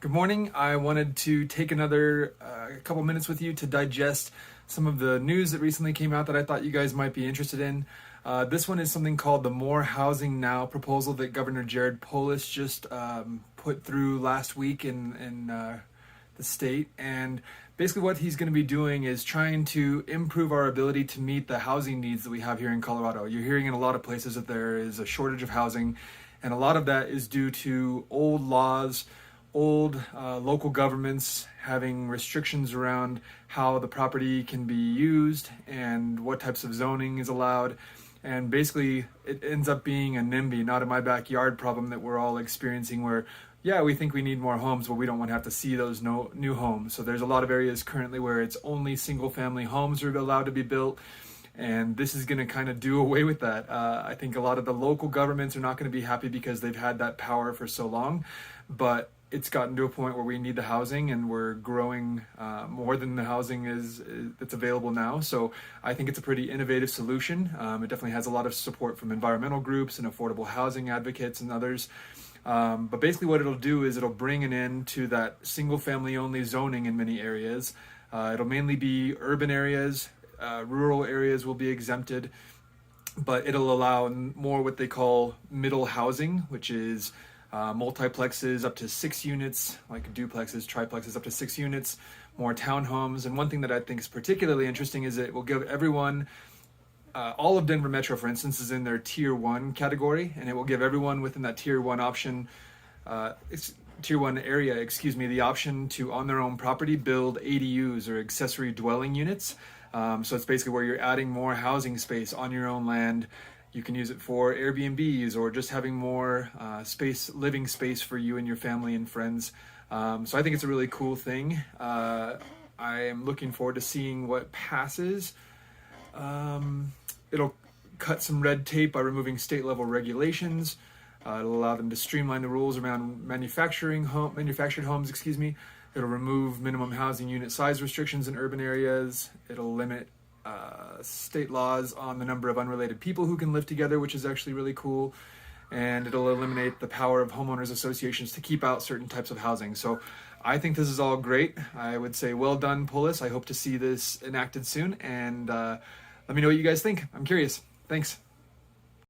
Good morning. I wanted to take another couple minutes with you to digest some of the news that recently came out that I thought you guys might be interested in. This one is something called the More Housing Now proposal that Governor Polis just put through last week in the state. And basically, what he's going to be doing is trying to improve our ability to meet the housing needs that we have here in Colorado. You're hearing in a lot of places that there is a shortage of housing, and a lot of that is due to old laws, old local governments having restrictions around how the property can be used and what types of zoning is allowed. And basically, it ends up being a NIMBY, not in my backyard problem that we're all experiencing where, yeah, we think we need more homes, but we don't want to have to see those new homes. So there's a lot of areas currently where it's only single family homes are allowed to be built. And this is going to kind of do away with that. I think a lot of the local governments are not going to be happy because they've had that power for so long. But it's gotten to a point where we need the housing, and we're growing more than the housing that's available now. So I think it's a pretty innovative solution. It definitely has a lot of support from environmental groups and affordable housing advocates and others. But basically what it'll do is it'll bring an end to that single family only zoning in many areas. It'll mainly be urban areas. Rural areas will be exempted, but it'll allow more what they call middle housing, which is multiplexes up to 6 units, like duplexes, triplexes up to 6 units, more townhomes. And one thing that I think is particularly interesting is it will give everyone, all of Denver Metro, for instance, is in their Tier 1 category, and it will give everyone within that Tier 1 option, Tier 1 area, the option to, on their own property, build ADUs or accessory dwelling units. So it's basically where you're adding more housing space on your own land. You can use it for Airbnbs or just having more living space for you and your family and friends. So I think it's a really cool thing. I am looking forward to seeing what passes. It'll cut some red tape by removing state level regulations. It'll allow them to streamline the rules around manufactured homes. It'll remove minimum housing unit size restrictions in urban areas. It'll limit state laws on the number of unrelated people who can live together, which is actually really cool. And it'll eliminate the power of homeowners associations to keep out certain types of housing. So I think this is all great. I would say well done, Polis. I hope to see this enacted soon. And let me know what you guys think. I'm curious. Thanks.